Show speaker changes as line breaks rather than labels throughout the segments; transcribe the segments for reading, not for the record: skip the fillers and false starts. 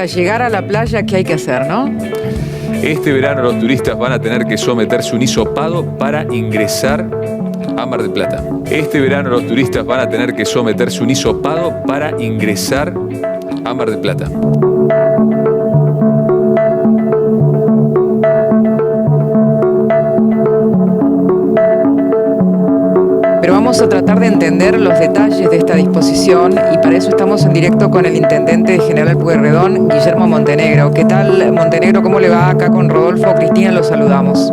hasta llegar a la playa, ¿qué hay que hacer, no?
Este verano los turistas van a tener que someterse a un hisopado para ingresar a Mar del Plata. Este verano los turistas van a tener que someterse a un hisopado para ingresar a Mar del Plata.
Pero vamos a tratar de entender los detalles de esta disposición y para eso estamos en directo con el intendente de General Pueyrredón, Guillermo Montenegro. ¿Qué tal, Montenegro? ¿Cómo le va? Acá con Rodolfo, Cristina, los saludamos.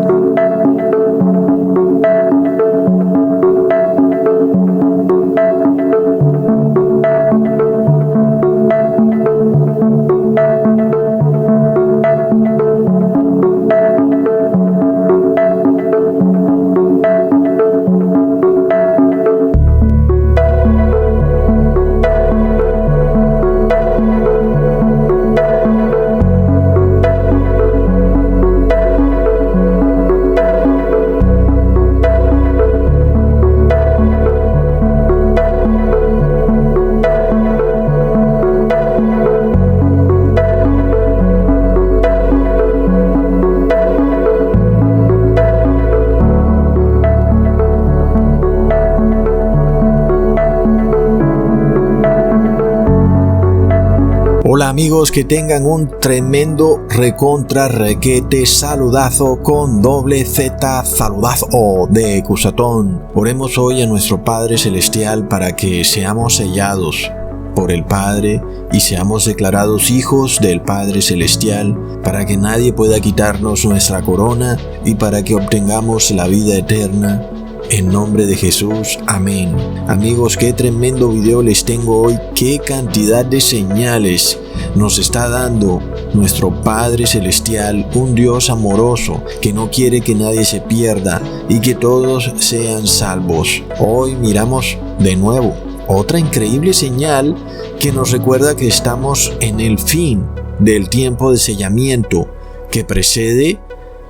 Hola amigos, que tengan un tremendo recontra requete saludazo con doble Z, saludazo de Cusatón. Oremos hoy a nuestro Padre Celestial para que seamos sellados por el Padre y seamos declarados hijos del Padre Celestial, para que nadie pueda quitarnos nuestra corona y para que obtengamos la vida eterna. En nombre de Jesús, amén. Amigos, qué tremendo video les tengo hoy. Qué cantidad de señales nos está dando nuestro Padre Celestial, un Dios amoroso que no quiere que nadie se pierda y que todos sean salvos. Hoy miramos de nuevo otra increíble señal que nos recuerda que estamos en el fin del tiempo de sellamiento que precede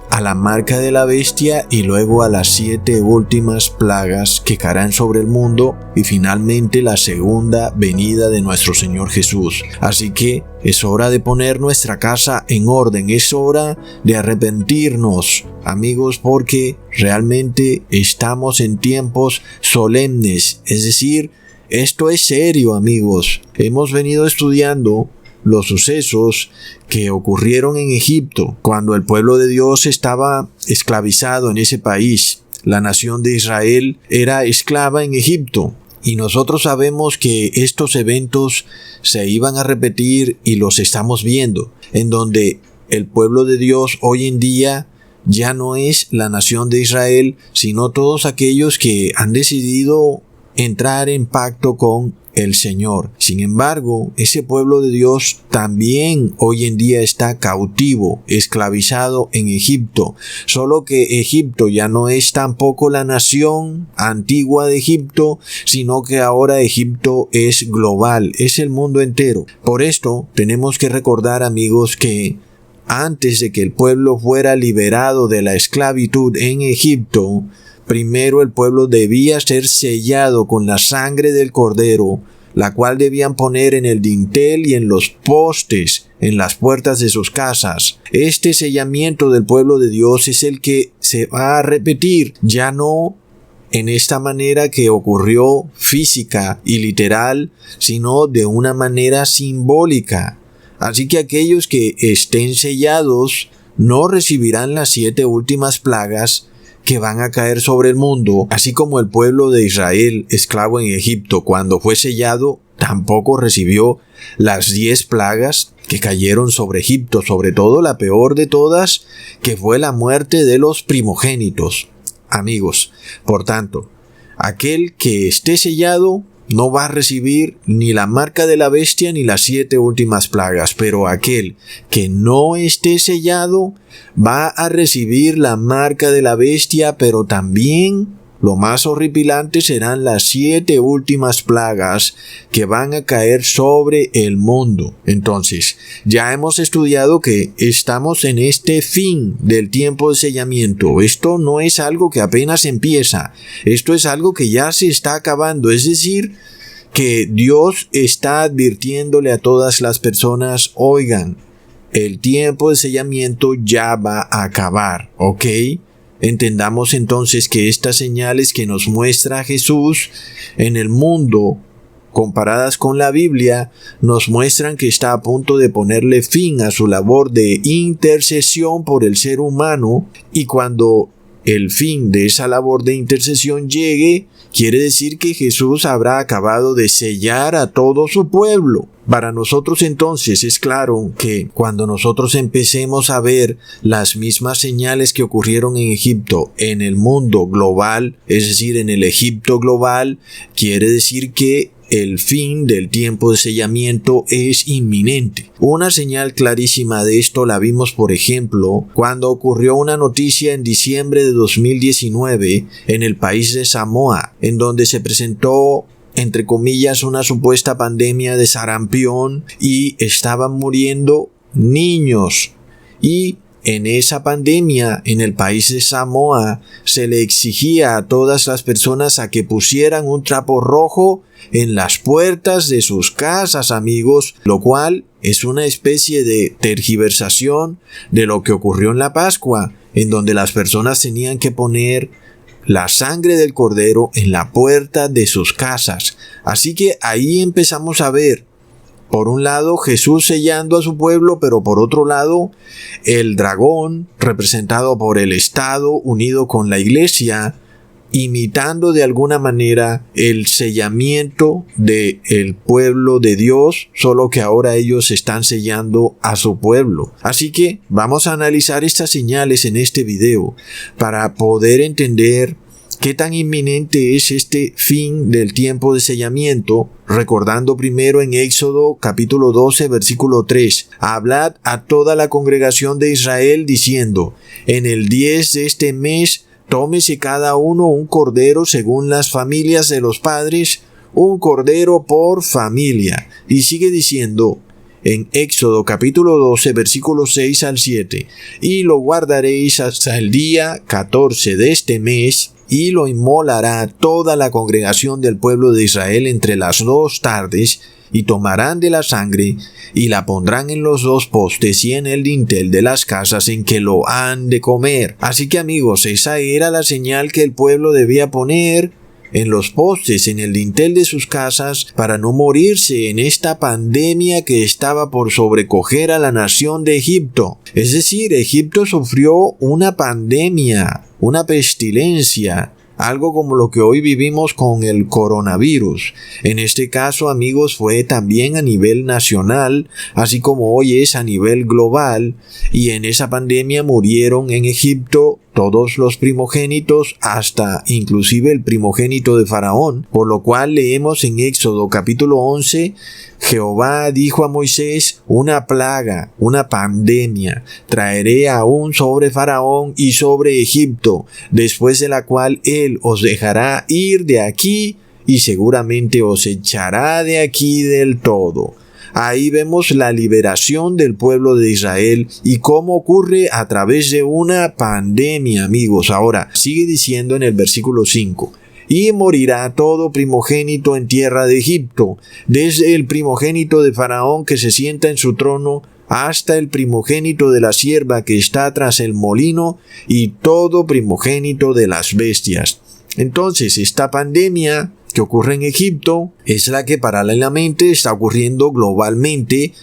a la marca de la bestia y luego a las 7 últimas plagas que caerán sobre el mundo y finalmente la segunda venida de nuestro Señor Jesús. Así que es hora de poner nuestra casa en orden, es hora de arrepentirnos, amigos, porque realmente estamos en tiempos solemnes, es decir, esto es serio, amigos. Hemos venido estudiando los sucesos que ocurrieron en Egipto cuando el pueblo de Dios estaba esclavizado en ese país. La nación de Israel era esclava en Egipto y nosotros sabemos que estos eventos se iban a repetir y los estamos viendo, en donde el pueblo de Dios hoy en día ya no es la nación de Israel, sino todos aquellos que han decidido entrar en pacto con el Señor. Sin embargo, ese pueblo de Dios también hoy en día está cautivo, esclavizado en Egipto. Solo que Egipto ya no es tampoco la nación antigua de Egipto, sino que ahora Egipto es global, es el mundo entero. Por esto tenemos que recordar, amigos, que antes de que el pueblo fuera liberado de la esclavitud en Egipto, primero el pueblo debía ser sellado con la sangre del cordero, la cual debían poner en el dintel y en los postes, en las puertas de sus casas. Este sellamiento del pueblo de Dios es el que se va a repetir, ya no en esta manera que ocurrió física y literal, sino de una manera simbólica. Así que aquellos que estén sellados no recibirán las 7 últimas plagas que van a caer sobre el mundo, así como el pueblo de Israel, esclavo en Egipto, cuando fue sellado, tampoco recibió las 10 plagas que cayeron sobre Egipto, sobre todo la peor de todas, que fue la muerte de los primogénitos. Amigos, por tanto, aquel que esté sellado no va a recibir ni la marca de la bestia ni las 7 últimas plagas, pero aquel que no esté sellado va a recibir la marca de la bestia, pero también lo más horripilante serán las 7 últimas plagas que van a caer sobre el mundo. Entonces, ya hemos estudiado que estamos en este fin del tiempo de sellamiento. Esto no es algo que apenas empieza. Esto es algo que ya se está acabando. Es decir, que Dios está advirtiéndole a todas las personas, oigan, el tiempo de sellamiento ya va a acabar, ¿ok? Entendamos entonces que estas señales que nos muestra Jesús en el mundo, comparadas con la Biblia, nos muestran que está a punto de ponerle fin a su labor de intercesión por el ser humano, y cuando el fin de esa labor de intercesión llegue, quiere decir que Jesús habrá acabado de sellar a todo su pueblo. Para nosotros entonces es claro que cuando nosotros empecemos a ver las mismas señales que ocurrieron en Egipto en el mundo global, es decir, en el Egipto global, quiere decir que el fin del tiempo de sellamiento es inminente. Una señal clarísima de esto la vimos, por ejemplo, cuando ocurrió una noticia en diciembre de 2019 en el país de Samoa, en donde se presentó, entre comillas, una supuesta pandemia de sarampión y estaban muriendo niños. Y en esa pandemia, en el país de Samoa, se le exigía a todas las personas a que pusieran un trapo rojo en las puertas de sus casas, amigos, lo cual es una especie de tergiversación de lo que ocurrió en la Pascua, en donde las personas tenían que poner la sangre del cordero en la puerta de sus casas. Así que ahí empezamos a ver, por un lado, Jesús sellando a su pueblo, pero por otro lado, el dragón, representado por el Estado unido con la Iglesia, imitando de alguna manera el sellamiento del pueblo de Dios, solo que ahora ellos están sellando a su pueblo. Así que vamos a analizar estas señales en este video para poder entender qué tan inminente es este fin del tiempo de sellamiento, recordando primero en Éxodo capítulo 12 versículo 3, hablad a toda la congregación de Israel diciendo, en el 10 de este mes tómese cada uno un cordero según las familias de los padres, un cordero por familia. Y sigue diciendo en Éxodo capítulo 12 versículos 6 al 7, y lo guardaréis hasta el día 14 de este mes, y lo inmolará toda la congregación del pueblo de Israel entre las 2 tardes, y tomarán de la sangre, y la pondrán en los 2 postes y en el dintel de las casas en que lo han de comer. Así que amigos, esa era la señal que el pueblo debía poner en los postes, en el dintel de sus casas, para no morirse en esta pandemia que estaba por sobrecoger a la nación de Egipto. Es decir, Egipto sufrió una pandemia, una pestilencia, algo como lo que hoy vivimos con el coronavirus. En este caso, amigos, fue también a nivel nacional, así como hoy es a nivel global, y en esa pandemia murieron en Egipto todos los primogénitos, hasta inclusive el primogénito de Faraón, por lo cual leemos en Éxodo capítulo 11, Jehová dijo a Moisés, una plaga, una pandemia, traeré aún sobre Faraón y sobre Egipto, después de la cual él os dejará ir de aquí y seguramente os echará de aquí del todo. Ahí vemos la liberación del pueblo de Israel y cómo ocurre a través de una pandemia, amigos. Ahora, sigue diciendo en el versículo 5, y morirá todo primogénito en tierra de Egipto, desde el primogénito de Faraón que se sienta en su trono, hasta el primogénito de la sierva que está tras el molino, y todo primogénito de las bestias. Entonces, esta pandemia que ocurre en Egipto es la que paralelamente está ocurriendo globalmente.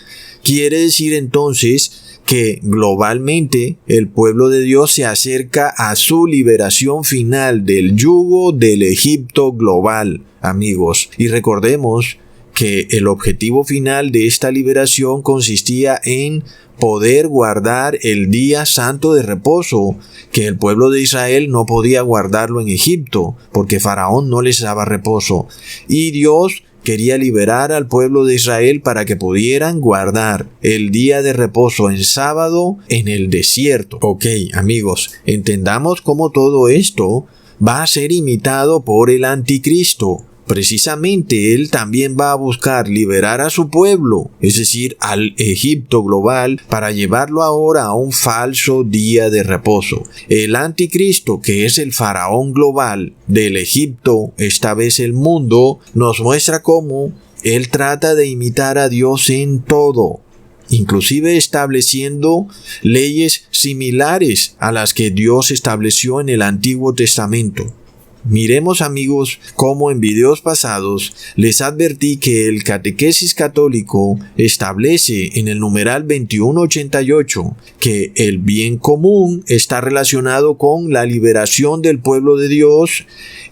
Quiere decir entonces que globalmente el pueblo de Dios se acerca a su liberación final del yugo del Egipto global, amigos. Y recordemos que el objetivo final de esta liberación consistía en poder guardar el día santo de reposo, que el pueblo de Israel no podía guardarlo en Egipto, porque Faraón no les daba reposo. Y Dios quería liberar al pueblo de Israel para que pudieran guardar el día de reposo en sábado en el desierto. Ok, amigos, entendamos cómo todo esto va a ser imitado por el anticristo. Precisamente Él también va a buscar liberar a su pueblo, es decir, al Egipto global, para llevarlo ahora a un falso día de reposo. El anticristo, que es el faraón global del Egipto, esta vez el mundo, nos muestra cómo Él trata de imitar a Dios en todo, inclusive estableciendo leyes similares a las que Dios estableció en el Antiguo Testamento. Miremos, amigos, cómo en videos pasados les advertí que el Catequesis Católico establece en el numeral 2188 que el bien común está relacionado con la liberación del pueblo de Dios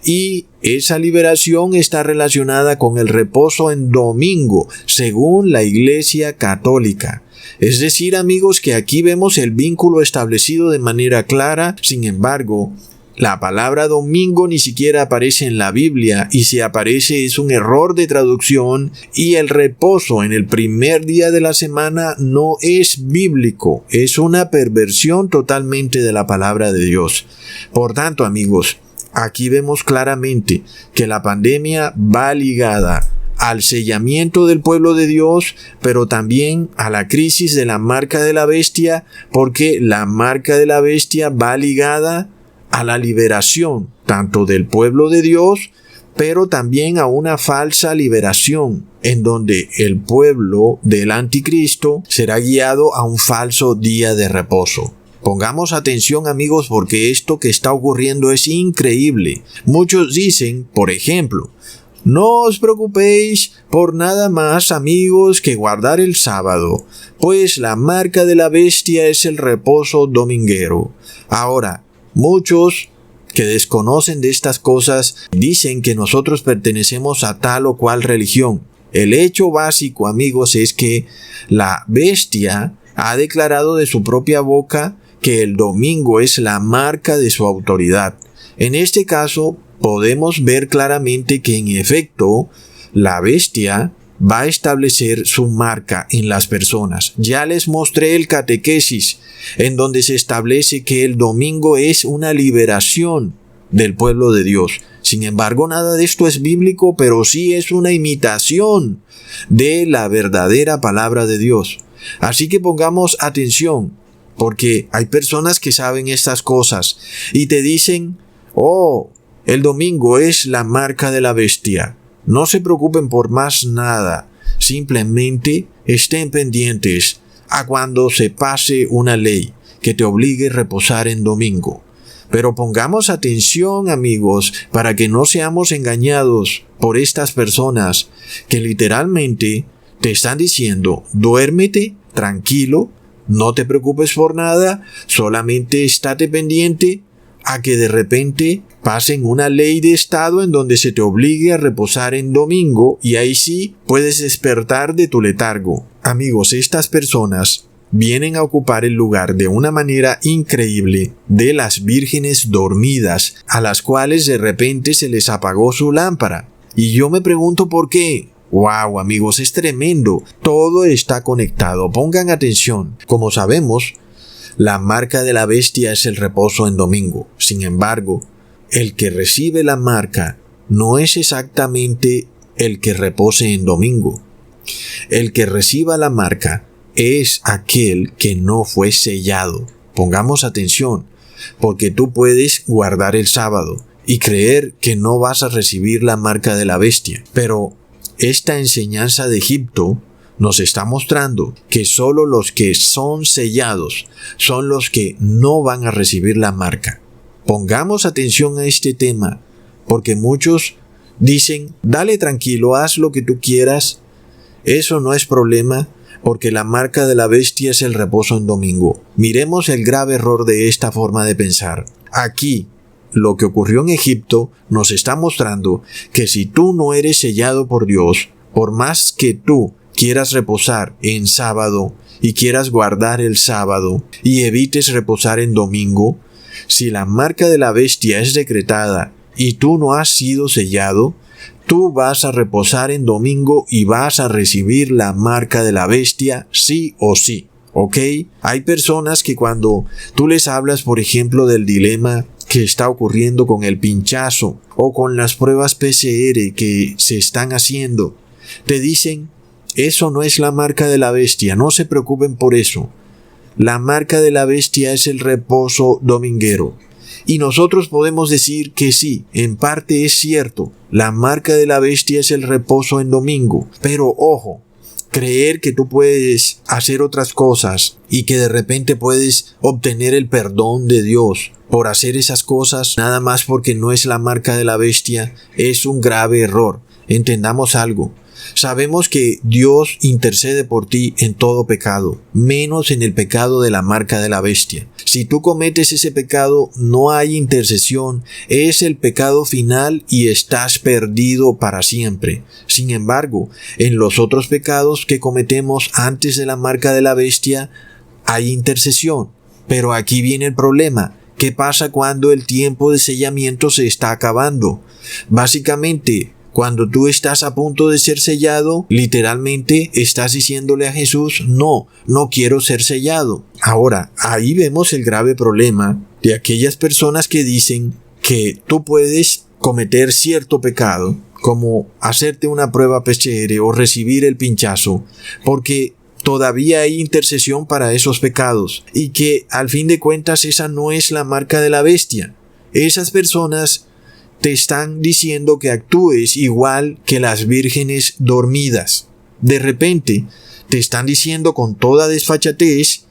y esa liberación está relacionada con el reposo en domingo, según la Iglesia Católica. Es decir, amigos, que aquí vemos el vínculo establecido de manera clara. Sin embargo, la palabra domingo ni siquiera aparece en la Biblia, y si aparece es un error de traducción, y el reposo en el primer día de la semana no es bíblico, es una perversión totalmente de la palabra de Dios. Por tanto, amigos, aquí vemos claramente que la pandemia va ligada al sellamiento del pueblo de Dios, pero también a la crisis de la marca de la bestia, porque la marca de la bestia va ligada a la liberación tanto del pueblo de Dios, pero también a una falsa liberación, en donde el pueblo del anticristo será guiado a un falso día de reposo. Pongamos atención, amigos, porque esto que está ocurriendo es increíble. Muchos dicen, por ejemplo, no os preocupéis por nada más, amigos, que guardar el sábado, pues la marca de la bestia es el reposo dominguero. Ahora, muchos que desconocen de estas cosas dicen que nosotros pertenecemos a tal o cual religión. El hecho básico, amigos, es que la bestia ha declarado de su propia boca que el domingo es la marca de su autoridad. En este caso, podemos ver claramente que en efecto, la bestia va a establecer su marca en las personas. Ya les mostré el catequesis, en donde se establece que el domingo es una liberación del pueblo de Dios. Sin embargo, nada de esto es bíblico, pero sí es una imitación de la verdadera palabra de Dios. Así que pongamos atención, porque hay personas que saben estas cosas y te dicen, oh, el domingo es la marca de la bestia. No se preocupen por más nada, simplemente estén pendientes a cuando se pase una ley que te obligue a reposar en domingo. Pero pongamos atención, amigos, para que no seamos engañados por estas personas que literalmente te están diciendo, duérmete tranquilo, no te preocupes por nada, solamente estate pendiente a que de repente pasen una ley de Estado en donde se te obligue a reposar en domingo y ahí sí puedes despertar de tu letargo. Amigos, estas personas vienen a ocupar el lugar de una manera increíble de las vírgenes dormidas a las cuales de repente se les apagó su lámpara. Y yo me pregunto por qué. ¡Wow, amigos! Es tremendo. Todo está conectado. Pongan atención. Como sabemos, la marca de la bestia es el reposo en domingo. Sin embargo, el que recibe la marca no es exactamente el que repose en domingo. El que reciba la marca es aquel que no fue sellado. Pongamos atención, porque tú puedes guardar el sábado y creer que no vas a recibir la marca de la bestia. Pero esta enseñanza de Egipto nos está mostrando que solo los que son sellados son los que no van a recibir la marca. Pongamos atención a este tema, porque muchos dicen, dale tranquilo, haz lo que tú quieras, eso no es problema, porque la marca de la bestia es el reposo en domingo. Miremos el grave error de esta forma de pensar. Aquí, lo que ocurrió en Egipto nos está mostrando que si tú no eres sellado por Dios, por más que tú quieras reposar en sábado y quieras guardar el sábado y evites reposar en domingo, si la marca de la bestia es decretada y tú no has sido sellado, tú vas a reposar en domingo y vas a recibir la marca de la bestia sí o sí, ¿ok? Hay personas que cuando tú les hablas, por ejemplo, del dilema que está ocurriendo con el pinchazo o con las pruebas PCR que se están haciendo, te dicen, eso no es la marca de la bestia, no se preocupen por eso. La marca de la bestia es el reposo dominguero. Y nosotros podemos decir que sí, en parte es cierto, la marca de la bestia es el reposo en domingo. Pero ojo, creer que tú puedes hacer otras cosas y que de repente puedes obtener el perdón de Dios por hacer esas cosas nada más porque no es la marca de la bestia es un grave error. Entendamos algo. Sabemos que Dios intercede por ti en todo pecado, menos en el pecado de la marca de la bestia. Si tú cometes ese pecado, no hay intercesión, es el pecado final y estás perdido para siempre. Sin embargo, en los otros pecados que cometemos antes de la marca de la bestia, hay intercesión. Pero aquí viene el problema. ¿Qué pasa cuando el tiempo de sellamiento se está acabando? Básicamente, cuando tú estás a punto de ser sellado, literalmente estás diciéndole a Jesús, no quiero ser sellado. Ahora, ahí vemos el grave problema de aquellas personas que dicen que tú puedes cometer cierto pecado, como hacerte una prueba PCR o recibir el pinchazo, porque todavía hay intercesión para esos pecados, y que al fin de cuentas esa no es la marca de la bestia. Esas personas te están diciendo que actúes igual que las vírgenes dormidas. De repente, te están diciendo con toda desfachatez,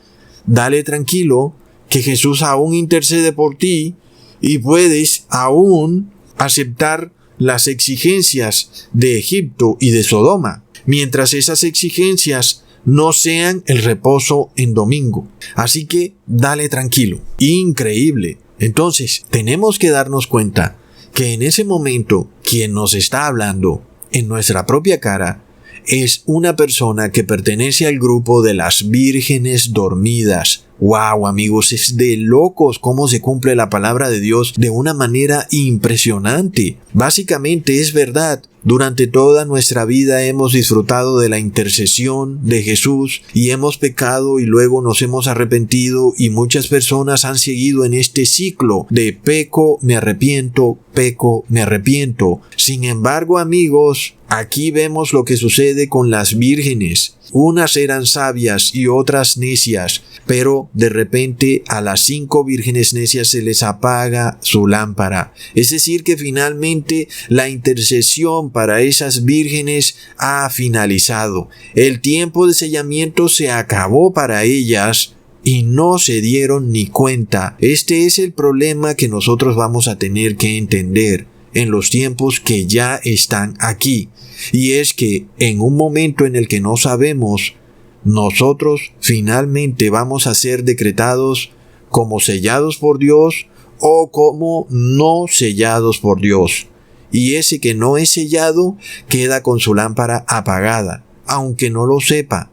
dale tranquilo, que Jesús aún intercede por ti y puedes aún aceptar las exigencias de Egipto y de Sodoma, mientras esas exigencias no sean el reposo en domingo. Así que dale tranquilo. Increíble. Entonces, tenemos que darnos cuenta que en ese momento quien nos está hablando en nuestra propia cara es una persona que pertenece al grupo de las vírgenes dormidas. ¡Wow, amigos! Es de locos cómo se cumple la palabra de Dios de una manera impresionante. Básicamente es verdad. Durante toda nuestra vida hemos disfrutado de la intercesión de Jesús y hemos pecado y luego nos hemos arrepentido, y muchas personas han seguido en este ciclo de peco, me arrepiento, peco, me arrepiento. Sin embargo, amigos, aquí vemos lo que sucede con las vírgenes. Unas eran sabias y otras necias, pero de repente a las 5 vírgenes necias se les apaga su lámpara. Es decir, que finalmente la intercesión para esas vírgenes ha finalizado. El tiempo de sellamiento se acabó para ellas y no se dieron ni cuenta. Este es el problema que nosotros vamos a tener que entender en los tiempos que ya están aquí. Y es que en un momento en el que no sabemos, nosotros finalmente vamos a ser decretados como sellados por Dios o como no sellados por Dios. Y ese que no es sellado queda con su lámpara apagada, aunque no lo sepa,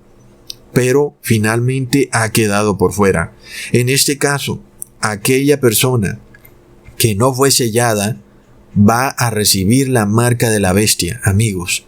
pero finalmente ha quedado por fuera. En este caso, aquella persona que no fue sellada va a recibir la marca de la bestia, amigos.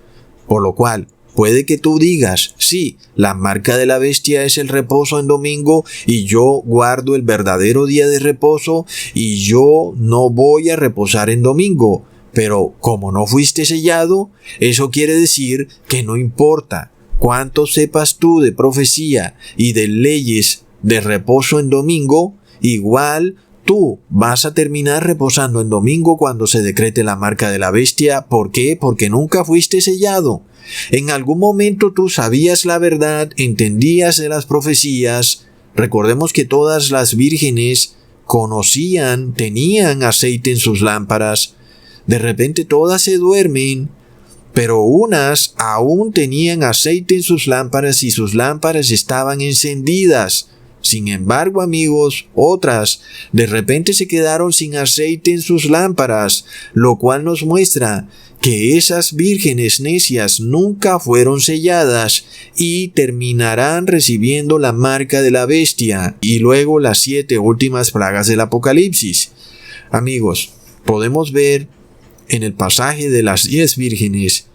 Por lo cual, puede que tú digas, sí, la marca de la bestia es el reposo en domingo y yo guardo el verdadero día de reposo y yo no voy a reposar en domingo. Pero como no fuiste sellado, eso quiere decir que no importa cuánto sepas tú de profecía y de leyes de reposo en domingo, igual tú vas a terminar reposando en domingo cuando se decrete la marca de la bestia. ¿Por qué? Porque nunca fuiste sellado. En algún momento tú sabías la verdad, entendías de las profecías. Recordemos que todas las vírgenes conocían, tenían aceite en sus lámparas. De repente todas se duermen, pero unas aún tenían aceite en sus lámparas y sus lámparas estaban encendidas. Sin embargo, amigos, otras de repente se quedaron sin aceite en sus lámparas, lo cual nos muestra que esas vírgenes necias nunca fueron selladas y terminarán recibiendo la marca de la bestia y luego las 7 últimas plagas del Apocalipsis. Amigos, podemos ver en el pasaje de las 10 vírgenes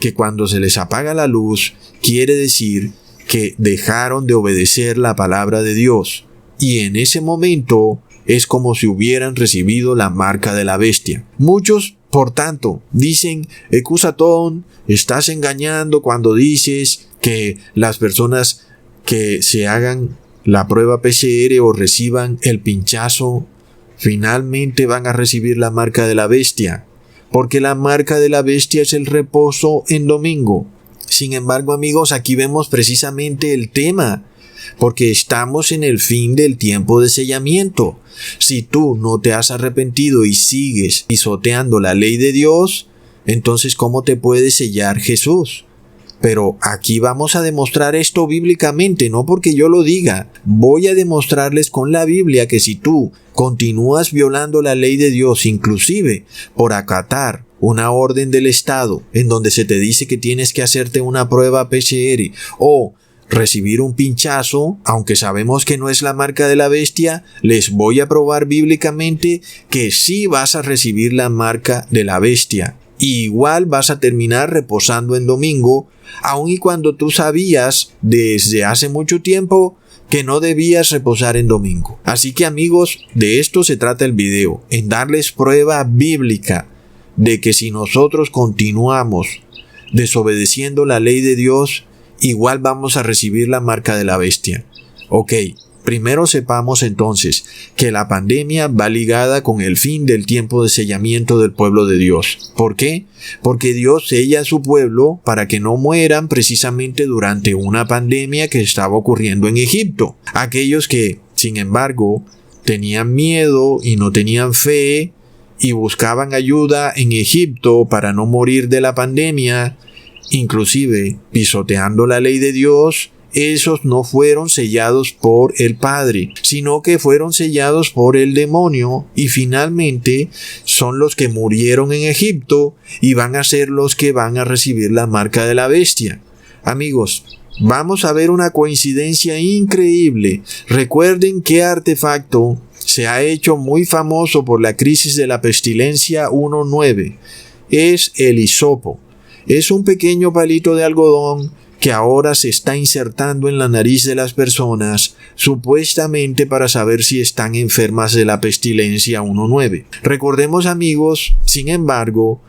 que cuando se les apaga la luz quiere decir que dejaron de obedecer la palabra de Dios, y en ese momento es como si hubieran recibido la marca de la bestia. Muchos, por tanto, dicen: Ecusatón, estás engañando cuando dices que las personas que se hagan la prueba PCR o reciban el pinchazo finalmente van a recibir la marca de la bestia, porque la marca de la bestia es el reposo en domingo. Sin embargo, amigos, aquí vemos precisamente el tema, porque estamos en el fin del tiempo de sellamiento. Si tú no te has arrepentido y sigues pisoteando la ley de Dios, entonces ¿cómo te puede sellar Jesús? Pero aquí vamos a demostrar esto bíblicamente, no porque yo lo diga. Voy a demostrarles con la Biblia que si tú continúas violando la ley de Dios, inclusive por acatar una orden del Estado en donde se te dice que tienes que hacerte una prueba PCR o recibir un pinchazo, aunque sabemos que no es la marca de la bestia, les voy a probar bíblicamente que sí vas a recibir la marca de la bestia. Y igual vas a terminar reposando en domingo, aun y cuando tú sabías desde hace mucho tiempo que no debías reposar en domingo. Así que, amigos, de esto se trata el video, en darles prueba bíblica de que si nosotros continuamos desobedeciendo la ley de Dios, igual vamos a recibir la marca de la bestia. Ok, primero sepamos entonces que la pandemia va ligada con el fin del tiempo de sellamiento del pueblo de Dios. ¿Por qué? Porque Dios sella a su pueblo para que no mueran precisamente durante una pandemia que estaba ocurriendo en Egipto. Aquellos que, sin embargo, tenían miedo y no tenían fe y buscaban ayuda en Egipto para no morir de la pandemia, inclusive pisoteando la ley de Dios, esos no fueron sellados por el Padre, sino que fueron sellados por el demonio, y finalmente son los que murieron en Egipto y van a ser los que van a recibir la marca de la bestia. Amigos, vamos a ver una coincidencia increíble. Recuerden qué artefacto se ha hecho muy famoso por la crisis de la pestilencia 1.9. Es el hisopo. Es un pequeño palito de algodón que ahora se está insertando en la nariz de las personas, supuestamente para saber si están enfermas de la pestilencia 1.9. Recordemos, amigos, sin embargo,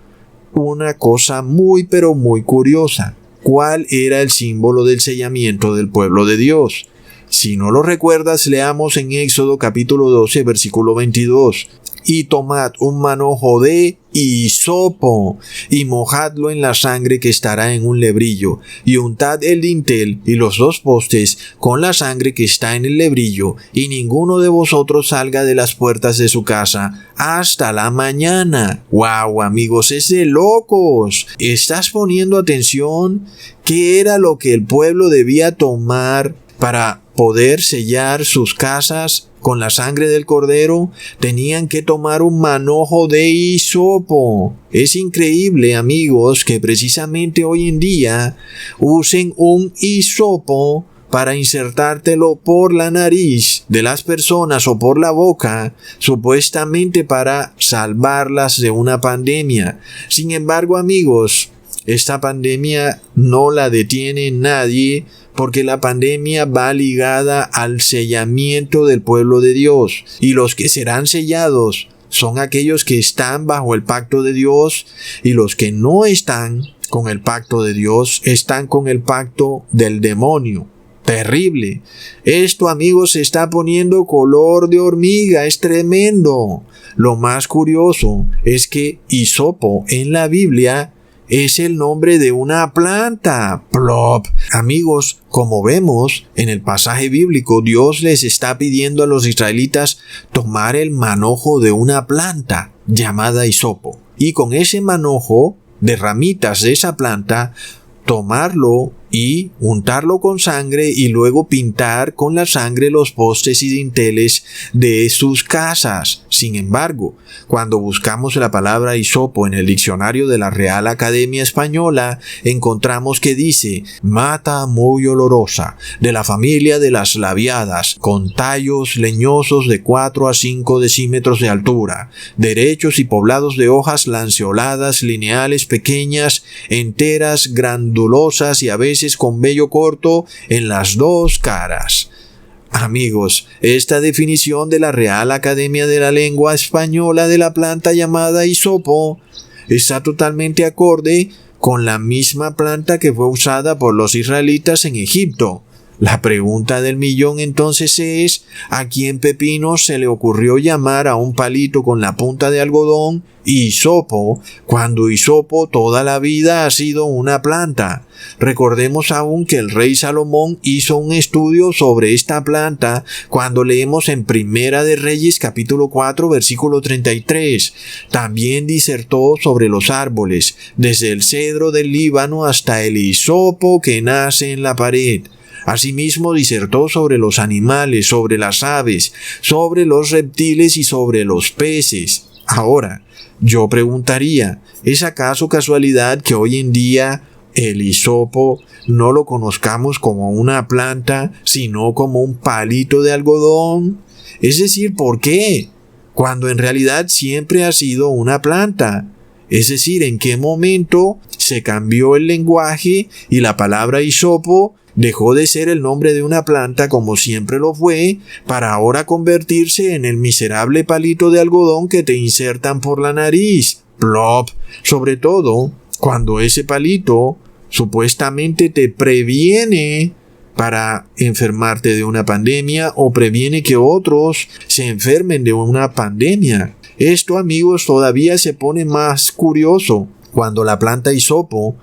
una cosa muy pero muy curiosa. ¿Cuál era el símbolo del sellamiento del pueblo de Dios? Si no lo recuerdas, leamos en Éxodo capítulo 12, versículo 22. Y tomad un manojo de hisopo, y mojadlo en la sangre que estará en un lebrillo, y untad el dintel y los dos postes con la sangre que está en el lebrillo, y ninguno de vosotros salga de las puertas de su casa hasta la mañana. ¡Wow, amigos! ¡Es de locos! ¿Estás poniendo atención? ¿Qué era lo que el pueblo debía tomar para poder sellar sus casas con la sangre del cordero? Tenían que tomar un manojo de hisopo. Es increíble, amigos, que precisamente hoy en día usen un hisopo para insertártelo por la nariz de las personas o por la boca, supuestamente para salvarlas de una pandemia. Sin embargo, amigos, esta pandemia no la detiene nadie, porque la pandemia va ligada al sellamiento del pueblo de Dios, y los que serán sellados son aquellos que están bajo el pacto de Dios, y los que no están con el pacto de Dios están con el pacto del demonio. Terrible. Esto, amigos, se está poniendo color de hormiga. Es tremendo. Lo más curioso es que hisopo en la Biblia es el nombre de una planta. Plop. Amigos, como vemos en el pasaje bíblico, Dios les está pidiendo a los israelitas tomar el manojo de una planta llamada hisopo, y con ese manojo de ramitas de esa planta tomarlo y untarlo con sangre, y luego pintar con la sangre los postes y dinteles de sus casas. Sin embargo, cuando buscamos la palabra hisopo en el diccionario de la Real Academia Española, encontramos que dice: mata muy olorosa, de la familia de las labiadas, con tallos leñosos de 4 a 5 decímetros de altura, derechos y poblados de hojas lanceoladas, lineales, pequeñas, enteras, grandulosas y a veces con vello corto en las dos caras. Amigos, esta definición de la Real Academia de la Lengua Española de la planta llamada hisopo está totalmente acorde con la misma planta que fue usada por los israelitas en Egipto. La pregunta del millón entonces es, ¿a quién pepino se le ocurrió llamar a un palito con la punta de algodón hisopo, cuando hisopo toda la vida ha sido una planta? Recordemos aún que el rey Salomón hizo un estudio sobre esta planta cuando leemos en Primera de Reyes capítulo 4 versículo 33. También disertó sobre los árboles, desde el cedro del Líbano hasta el hisopo que nace en la pared. Asimismo disertó sobre los animales, sobre las aves, sobre los reptiles y sobre los peces. Ahora, yo preguntaría, ¿es acaso casualidad que hoy en día el hisopo no lo conozcamos como una planta, sino como un palito de algodón? Es decir, ¿por qué? Cuando en realidad siempre ha sido una planta. Es decir, ¿en qué momento se cambió el lenguaje y la palabra hisopo dejó de ser el nombre de una planta como siempre lo fue, para ahora convertirse en el miserable palito de algodón que te insertan por la nariz? Plop. Sobre todo cuando ese palito supuestamente te previene para enfermarte de una pandemia o previene que otros se enfermen de una pandemia. Esto, amigos, todavía se pone más curioso cuando la planta hisopo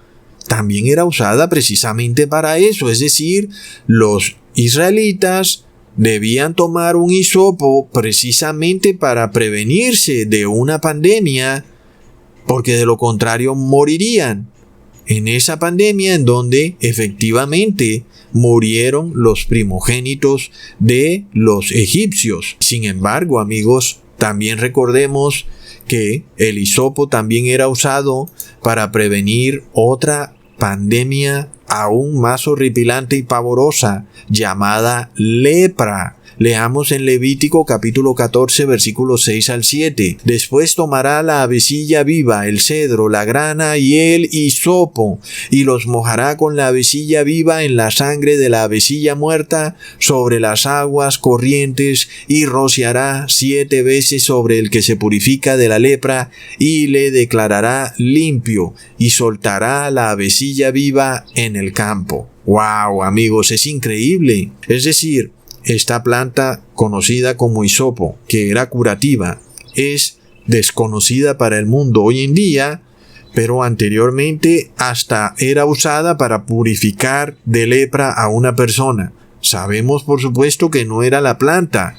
también era usada precisamente para eso. Es decir, los israelitas debían tomar un hisopo precisamente para prevenirse de una pandemia, porque de lo contrario morirían en esa pandemia en donde efectivamente murieron los primogénitos de los egipcios. Sin embargo, amigos, también recordemos que el hisopo también era usado para prevenir otra pandemia aún más horripilante y pavorosa, llamada lepra. Leamos en Levítico capítulo 14 versículos 6 al 7. Después tomará la avecilla viva, el cedro, la grana y el hisopo, y los mojará con la avecilla viva en la sangre de la avecilla muerta sobre las aguas corrientes, y rociará 7 veces sobre el que se purifica de la lepra, y le declarará limpio, y soltará la avecilla viva en el campo. ¡Wow, amigos! Es increíble. Es decir, esta planta conocida como hisopo, que era curativa, es desconocida para el mundo hoy en día, pero anteriormente hasta era usada para purificar de lepra a una persona. Sabemos por supuesto que no era la planta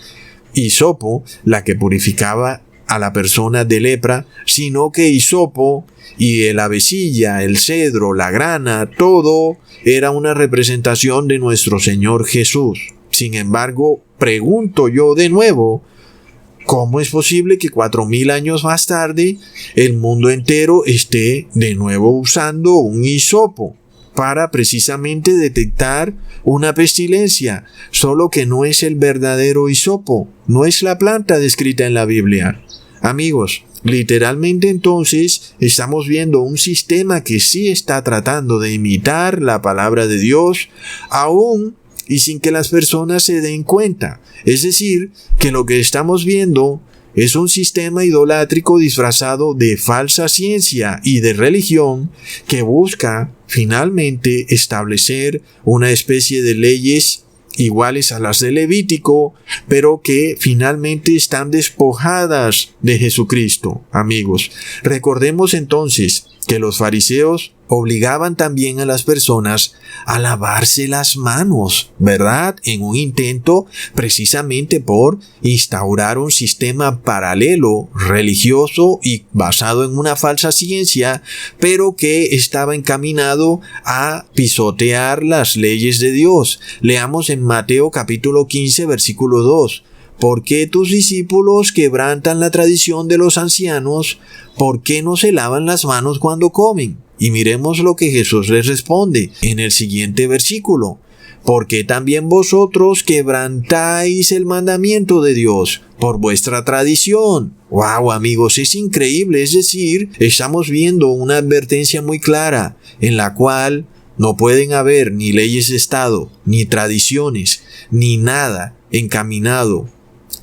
hisopo la que purificaba a la persona de lepra, sino que hisopo y la avecilla, el cedro, la grana, todo era una representación de nuestro Señor Jesús. Sin embargo, pregunto yo de nuevo, ¿cómo es posible que 4000 años más tarde el mundo entero esté de nuevo usando un hisopo para precisamente detectar una pestilencia? Solo que no es el verdadero hisopo, no es la planta descrita en la Biblia. Amigos, literalmente entonces estamos viendo un sistema que sí está tratando de imitar la palabra de Dios, aún y sin que las personas se den cuenta. Es decir, que lo que estamos viendo es un sistema idolátrico disfrazado de falsa ciencia y de religión que busca finalmente establecer una especie de leyes iguales a las de Levítico, pero que finalmente están despojadas de Jesucristo. Amigos, recordemos entonces que los fariseos obligaban también a las personas a lavarse las manos, ¿verdad? En un intento precisamente por instaurar un sistema paralelo, religioso y basado en una falsa ciencia, pero que estaba encaminado a pisotear las leyes de Dios. Leamos en Mateo capítulo 15 versículo 2. ¿Por qué tus discípulos quebrantan la tradición de los ancianos? ¿Por qué no se lavan las manos cuando comen? Y miremos lo que Jesús les responde en el siguiente versículo. ¿Por qué también vosotros quebrantáis el mandamiento de Dios por vuestra tradición? ¡Wow, amigos! Es increíble. Es decir, estamos viendo una advertencia muy clara en la cual No pueden haber ni leyes de Estado, ni tradiciones, ni nada encaminado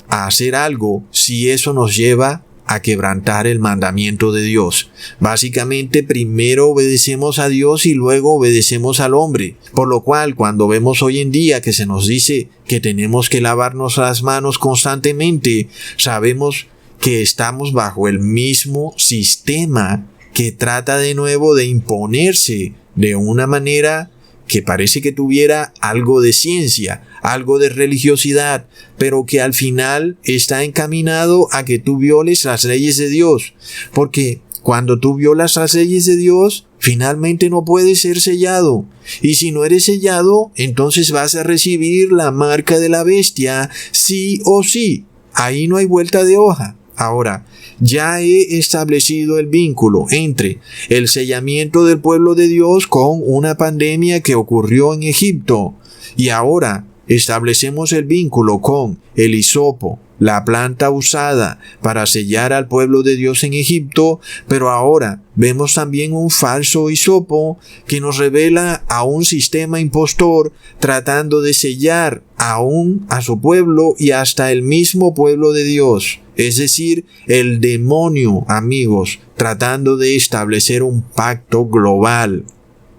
a hacer algo si eso nos lleva a quebrantar el mandamiento de Dios. Básicamente, primero obedecemos a Dios y luego obedecemos al hombre. Por lo cual, cuando vemos hoy en día que se nos dice que tenemos que lavarnos las manos constantemente, sabemos que estamos bajo el mismo sistema que trata de nuevo de imponerse de una manera que parece que tuviera algo de ciencia, algo de religiosidad, pero que al final está encaminado a que tú violes las leyes de Dios. Porque cuando tú violas las leyes de Dios, finalmente no puedes ser sellado. Y si no eres sellado, entonces vas a recibir la marca de la bestia, sí o sí. Ahí no hay vuelta de hoja. Ahora, ya he establecido el vínculo entre el sellamiento del pueblo de Dios con una pandemia que ocurrió en Egipto. Y ahora establecemos el vínculo con el hisopo, la planta usada para sellar al pueblo de Dios en Egipto, pero ahora vemos también un falso hisopo que nos revela a un sistema impostor tratando de sellar aún a su pueblo y hasta el mismo pueblo de Dios. Es decir, el demonio, amigos, tratando de establecer un pacto global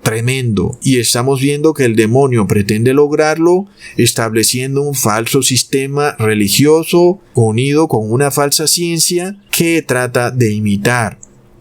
tremendo. Y estamos viendo que el demonio pretende lograrlo estableciendo un falso sistema religioso unido con una falsa ciencia que trata de imitar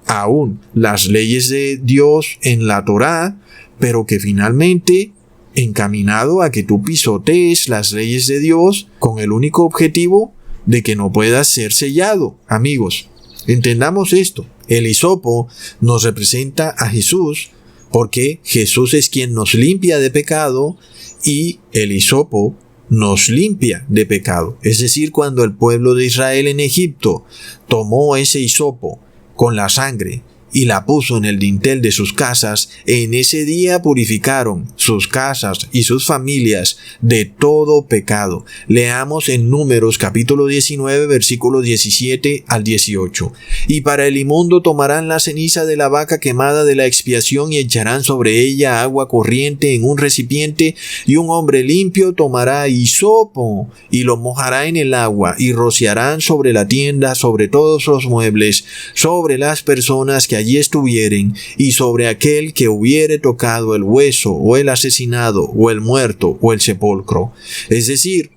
aún las leyes de Dios en la Torá, pero que finalmente encaminado a que tú pisotees las leyes de Dios con el único objetivo de que no puedas ser sellado. Amigos, entendamos esto. El hisopo nos representa a Jesús porque Jesús es quien nos limpia de pecado y el hisopo nos limpia de pecado. Es decir, cuando el pueblo de Israel en Egipto tomó ese hisopo con la sangre y la puso en el dintel de sus casas, en ese día purificaron sus casas y sus familias de todo pecado. Leamos en Números capítulo 19, versículos 17 al 18. Y para el inmundo tomarán la ceniza de la vaca quemada de la expiación y echarán sobre ella agua corriente en un recipiente, y un hombre limpio tomará hisopo y lo mojará en el agua, y rociarán sobre la tienda, sobre todos los muebles, sobre las personas que allí estuvieren, y sobre aquel que hubiere tocado el hueso, o el asesinado, o el muerto, o el sepulcro. Es decir,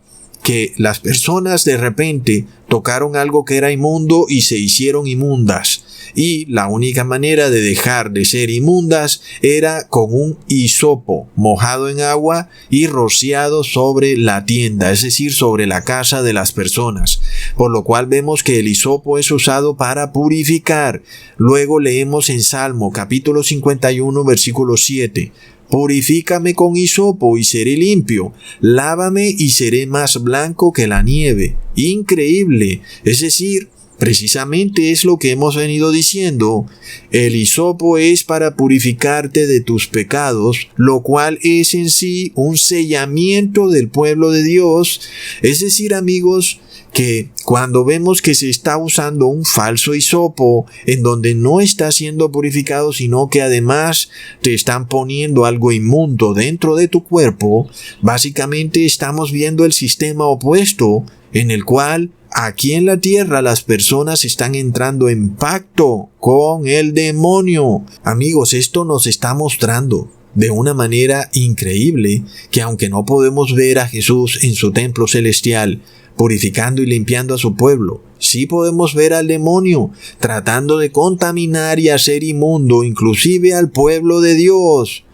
que las personas de repente tocaron algo que era inmundo y se hicieron inmundas. Y la única manera de dejar de ser inmundas era con un hisopo mojado en agua y rociado sobre la tienda, es decir, sobre la casa de las personas. Por lo cual vemos que el hisopo es usado para purificar. Luego leemos en Salmo capítulo 51 versículo 7. Purifícame con hisopo y seré limpio, lávame y seré más blanco que la nieve. Increíble, es decir, precisamente es lo que hemos venido diciendo. El hisopo es para purificarte de tus pecados, lo cual es en sí un sellamiento del pueblo de Dios. Es decir, amigos, que cuando vemos que se está usando un falso hisopo en donde no está siendo purificado, sino que además te están poniendo algo inmundo dentro de tu cuerpo, básicamente estamos viendo el sistema opuesto en el cual aquí en la tierra las personas están entrando en pacto con el demonio. Amigos, esto nos está mostrando de una manera increíble que aunque no podemos ver a Jesús en su templo celestial purificando y limpiando a su pueblo, sí podemos ver al demonio tratando de contaminar y hacer inmundo inclusive al pueblo de Dios.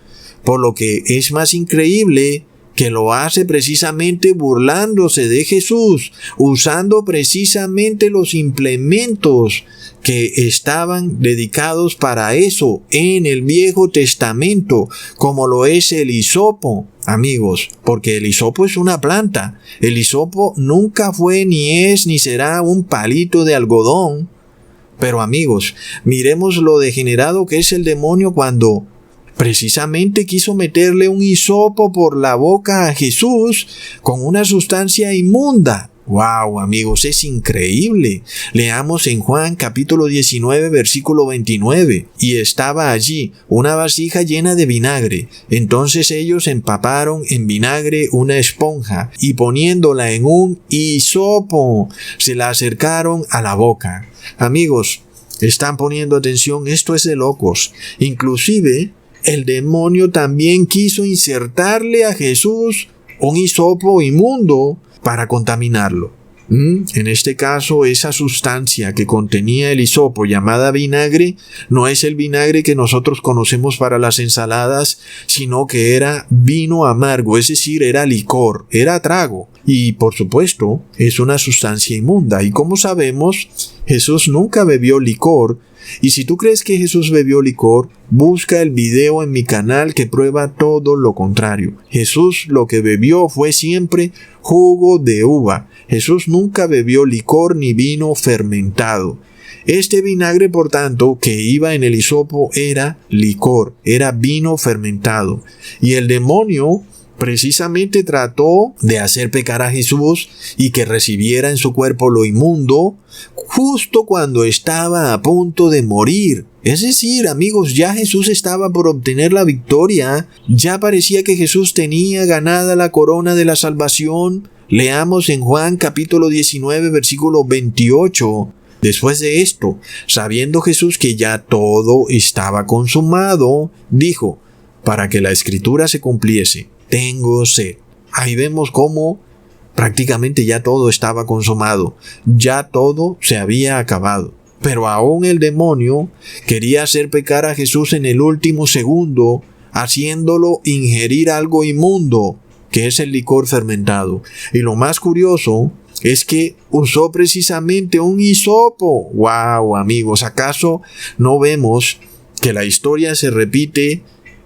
Por lo que es más increíble que lo hace precisamente burlándose de Jesús, usando precisamente los implementos que estaban dedicados para eso en el Viejo Testamento, como lo es el hisopo, amigos, porque el hisopo es una planta. El hisopo nunca fue, ni es, ni será un palito de algodón. Pero amigos, miremos lo degenerado que es el demonio cuando precisamente quiso meterle un hisopo por la boca a Jesús con una sustancia inmunda, Wow, amigos, es increíble. Leamos en Juan capítulo 19, versículo 29. Y estaba allí una vasija llena de vinagre. Entonces ellos empaparon en vinagre una esponja y poniéndola en un hisopo, se la acercaron a la boca. Amigos, están poniendo atención, esto es de locos. Inclusive, el demonio también quiso insertarle a Jesús un hisopo inmundo para contaminarlo. En este caso, esa sustancia que contenía el hisopo llamada vinagre no es el vinagre que nosotros conocemos para las ensaladas, sino que era vino amargo, es decir, era licor, era trago. Y por supuesto, es una sustancia inmunda. Y como sabemos, Jesús nunca bebió licor. Y si tú crees que Jesús bebió licor, busca el video en mi canal que prueba todo lo contrario. Jesús lo que bebió fue siempre jugo de uva. Jesús nunca bebió licor ni vino fermentado. Este vinagre, por tanto, que iba en el hisopo era licor, era vino fermentado. Y el demonio precisamente trató de hacer pecar a Jesús y que recibiera en su cuerpo lo inmundo justo cuando estaba a punto de morir. Es decir, amigos, ya Jesús estaba por obtener la victoria, ya parecía que Jesús tenía ganada la corona de la salvación. Leamos en Juan capítulo 19, versículo 28. Después de esto, sabiendo Jesús que ya todo estaba consumado, dijo, para que la escritura se cumpliese, tengo sed. Ahí vemos cómo prácticamente ya todo estaba consumado, ya todo se había acabado. Pero aún el demonio quería hacer pecar a Jesús en el último segundo, haciéndolo ingerir algo inmundo, que es el licor fermentado. Y lo más curioso es que usó precisamente un hisopo. ¡Wow, amigos! ¿Acaso no vemos que la historia se repite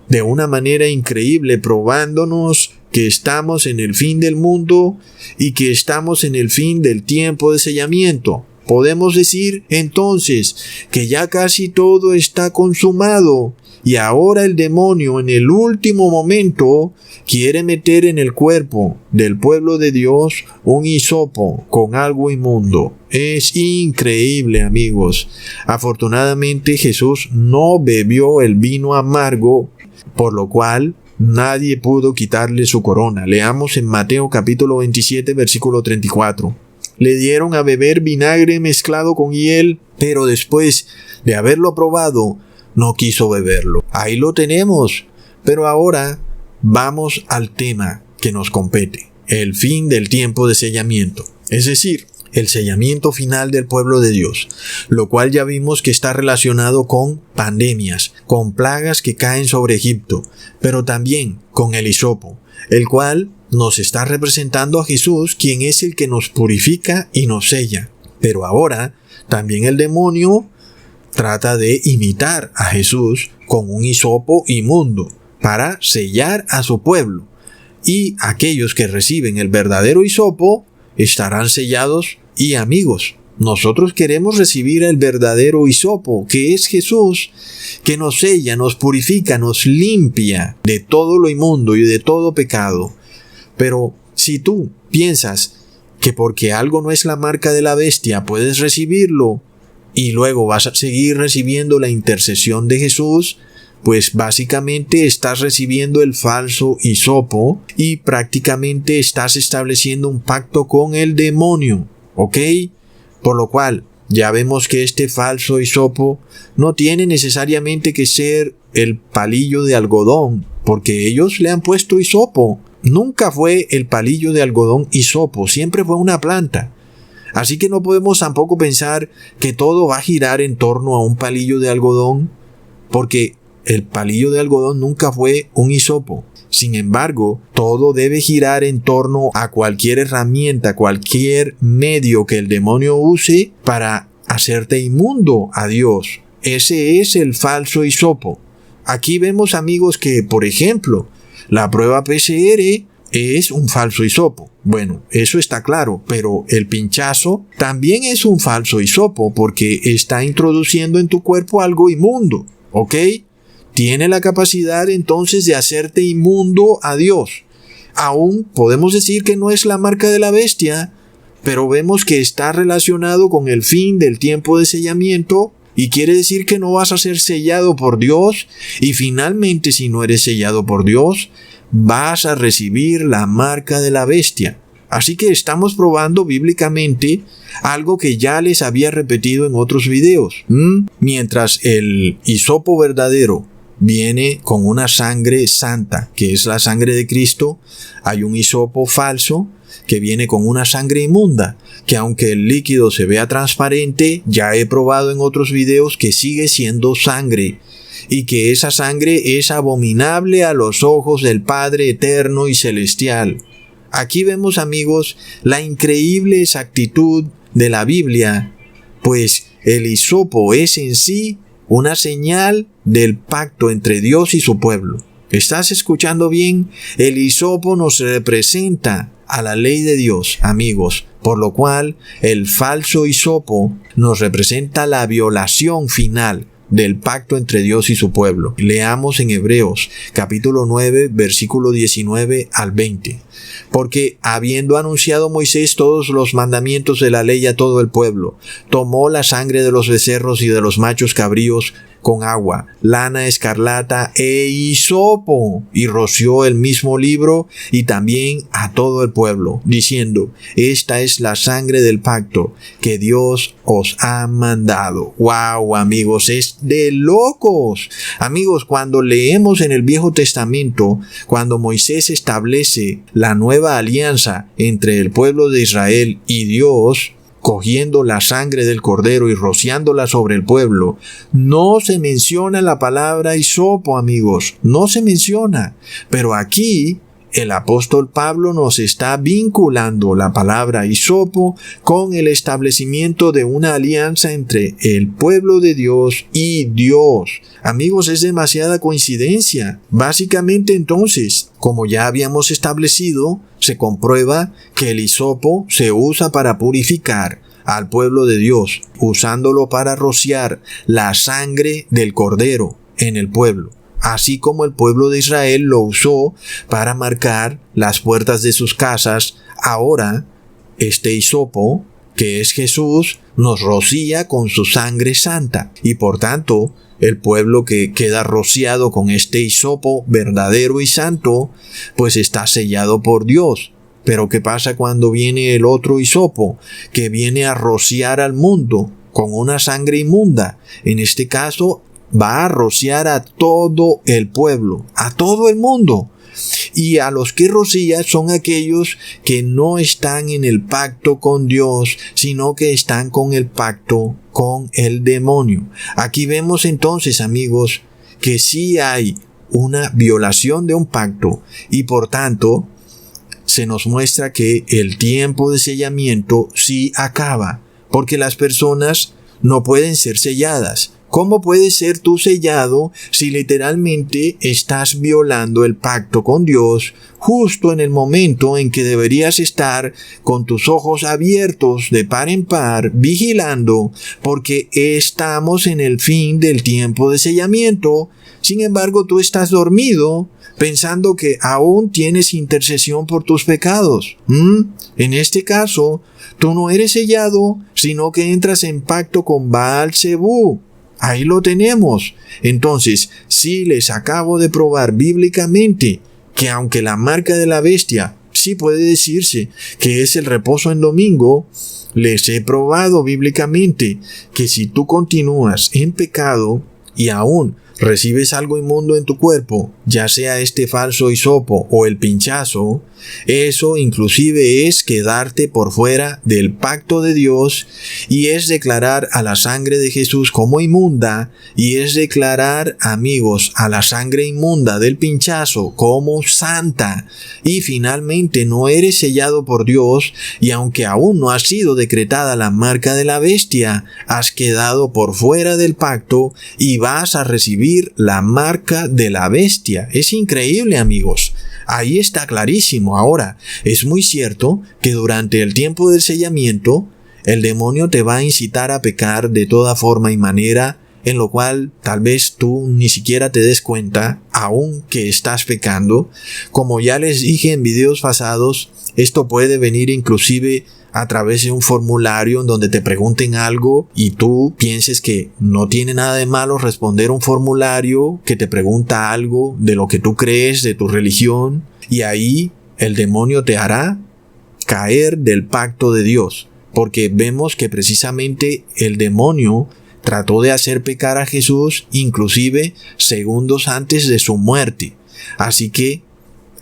de una manera increíble, probándonos que estamos en el fin del mundo y que estamos en el fin del tiempo de sellamiento? Podemos decir entonces que ya casi todo está consumado y ahora el demonio en el último momento quiere meter en el cuerpo del pueblo de Dios un hisopo con algo inmundo. Es increíble, amigos. Afortunadamente Jesús no bebió el vino amargo, por lo cual nadie pudo quitarle su corona. Leamos en Mateo capítulo 27, versículo 34. Le dieron a beber vinagre mezclado con hiel, pero después de haberlo probado, no quiso beberlo. Ahí lo tenemos. Pero ahora vamos al tema que nos compete. El fin del tiempo de sellamiento. Es decir, el sellamiento final del pueblo de Dios, lo cual ya vimos que está relacionado con pandemias, con plagas que caen sobre Egipto, pero también con el hisopo, el cual nos está representando a Jesús, quien es el que nos purifica y nos sella. Pero ahora también el demonio trata de imitar a Jesús con un hisopo inmundo para sellar a su pueblo. Y aquellos que reciben el verdadero hisopo estarán sellados. Y amigos, nosotros queremos recibir el verdadero hisopo, que es Jesús, que nos sella, nos purifica, nos limpia de todo lo inmundo y de todo pecado. Pero si tú piensas que porque algo no es la marca de la bestia puedes recibirlo y luego vas a seguir recibiendo la intercesión de Jesús, pues básicamente estás recibiendo el falso hisopo y prácticamente estás estableciendo un pacto con el demonio. ¿Ok? Por lo cual, ya vemos que este falso hisopo no tiene necesariamente que ser el palillo de algodón, porque ellos le han puesto hisopo. Nunca fue el palillo de algodón hisopo, siempre fue una planta. Así que no podemos tampoco pensar que todo va a girar en torno a un palillo de algodón, porque el palillo de algodón nunca fue un hisopo. Sin embargo, todo debe girar en torno a cualquier herramienta, cualquier medio que el demonio use para hacerte inmundo a Dios. Ese es el falso hisopo. Aquí vemos, amigos, que, por ejemplo, la prueba PCR es un falso hisopo. Bueno, eso está claro, pero el pinchazo también es un falso hisopo porque está introduciendo en tu cuerpo algo inmundo, ¿ok? Tiene la capacidad entonces de hacerte inmundo a Dios. Aún podemos decir que no es la marca de la bestia, pero vemos que está relacionado con el fin del tiempo de sellamiento y quiere decir que no vas a ser sellado por Dios y finalmente si no eres sellado por Dios vas a recibir la marca de la bestia. Así que estamos probando bíblicamente algo que ya les había repetido en otros videos. Mientras el hisopo verdadero viene con una sangre santa, que es la sangre de Cristo, hay un hisopo falso que viene con una sangre inmunda, que aunque el líquido se vea transparente, ya he probado en otros videos que sigue siendo sangre, y que esa sangre es abominable a los ojos del Padre eterno y celestial. Aquí vemos, amigos, la increíble exactitud de la Biblia, pues el hisopo es en sí una señal del pacto entre Dios y su pueblo. ¿Estás escuchando bien? El hisopo nos representa a la ley de Dios, amigos, por lo cual el falso hisopo nos representa la violación final del pacto entre Dios y su pueblo. Leamos en Hebreos capítulo 9 versículo 19 al 20. Porque habiendo anunciado Moisés todos los mandamientos de la ley a todo el pueblo, tomó la sangre de los becerros y de los machos cabríos con agua, lana escarlata e hisopo, y roció el mismo libro y también a todo el pueblo, diciendo: esta es la sangre del pacto que Dios os ha mandado. ¡Wow, amigos! Es de locos. Amigos, cuando leemos en el Viejo Testamento, cuando Moisés establece la nueva alianza entre el pueblo de Israel y Dios, cogiendo la sangre del cordero y rociándola sobre el pueblo, no se menciona la palabra hisopo, amigos, no se menciona. Pero aquí el apóstol Pablo nos está vinculando la palabra hisopo con el establecimiento de una alianza entre el pueblo de Dios y Dios. Amigos, es demasiada coincidencia. Básicamente, entonces, como ya habíamos establecido, se comprueba que el hisopo se usa para purificar al pueblo de Dios, usándolo para rociar la sangre del cordero en el pueblo, así como el pueblo de Israel lo usó para marcar las puertas de sus casas. Ahora, este hisopo, que es Jesús, nos rocía con su sangre santa, y por tanto, el pueblo que queda rociado con este hisopo verdadero y santo, pues está sellado por Dios. Pero ¿qué pasa cuando viene el otro hisopo, que viene a rociar al mundo con una sangre inmunda? En este caso, va a rociar a todo el pueblo, a todo el mundo. Y a los que rocía son aquellos que no están en el pacto con Dios, sino que están con el pacto con el demonio. Aquí vemos entonces, amigos, que sí hay una violación de un pacto y por tanto se nos muestra que el tiempo de sellamiento sí acaba, porque las personas no pueden ser selladas. ¿Cómo puedes ser tú sellado si literalmente estás violando el pacto con Dios justo en el momento en que deberías estar con tus ojos abiertos de par en par, vigilando, porque estamos en el fin del tiempo de sellamiento? Sin embargo, tú estás dormido pensando que aún tienes intercesión por tus pecados. En este caso, tú no eres sellado, sino que entras en pacto con Baal-Zebú. Ahí lo tenemos. Entonces, sí les acabo de probar bíblicamente que aunque la marca de la bestia sí puede decirse que es el reposo en domingo, les he probado bíblicamente que si tú continúas en pecado y aún recibes algo inmundo en tu cuerpo, ya sea este falso hisopo o el pinchazo, eso inclusive es quedarte por fuera del pacto de Dios y es declarar a la sangre de Jesús como inmunda y es declarar, amigos, a la sangre inmunda del pinchazo como santa. Y finalmente no eres sellado por Dios y aunque aún no ha sido decretada la marca de la bestia, has quedado por fuera del pacto y vas a recibir la marca de la bestia. Es increíble, amigos. Ahí está clarísimo. Ahora, es muy cierto que durante el tiempo del sellamiento, el demonio te va a incitar a pecar de toda forma y manera, en lo cual tal vez tú ni siquiera te des cuenta, aun que estás pecando. Como ya les dije en videos pasados, esto puede venir inclusive a través de un formulario en donde te pregunten algo y tú pienses que no tiene nada de malo responder un formulario que te pregunta algo de lo que tú crees, de tu religión, y ahí el demonio te hará caer del pacto de Dios, porque vemos que precisamente el demonio trató de hacer pecar a Jesús inclusive segundos antes de su muerte. Así que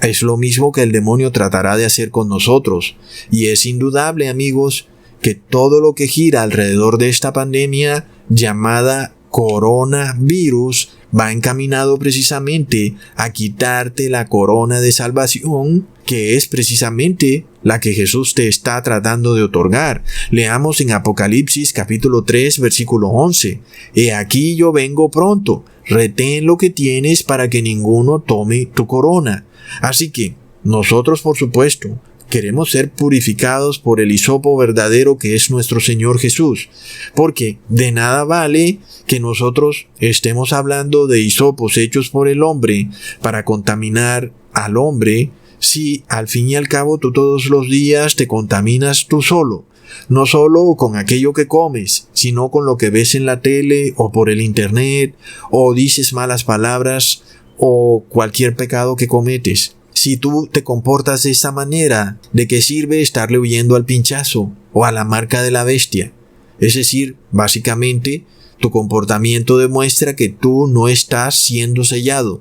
es lo mismo que el demonio tratará de hacer con nosotros. Y es indudable, amigos, que todo lo que gira alrededor de esta pandemia llamada coronavirus va encaminado precisamente a quitarte la corona de salvación, que es precisamente la que Jesús te está tratando de otorgar. Leamos en Apocalipsis capítulo 3 versículo 11. He aquí yo vengo pronto, retén lo que tienes para que ninguno tome tu corona. Así que nosotros, por supuesto, queremos ser purificados por el hisopo verdadero que es nuestro Señor Jesús, porque de nada vale que nosotros estemos hablando de hisopos hechos por el hombre para contaminar al hombre, si al fin y al cabo tú todos los días te contaminas tú solo. No solo con aquello que comes, sino con lo que ves en la tele o por el internet, o dices malas palabras, o cualquier pecado que cometes. Si tú te comportas de esa manera, ¿de qué sirve estarle huyendo al pinchazo o a la marca de la bestia? Es decir, básicamente, tu comportamiento demuestra que tú no estás siendo sellado.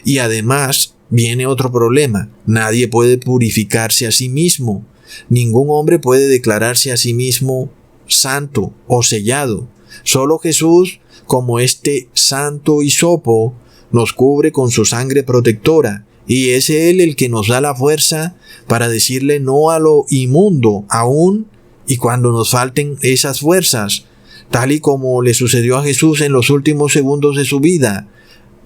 Y además, viene otro problema. Nadie puede purificarse a sí mismo. Ningún hombre puede declararse a sí mismo santo o sellado. Solo Jesús, como este santo hisopo, nos cubre con su sangre protectora, y es Él el que nos da la fuerza para decirle no a lo inmundo, aún y cuando nos falten esas fuerzas, tal y como le sucedió a Jesús en los últimos segundos de su vida.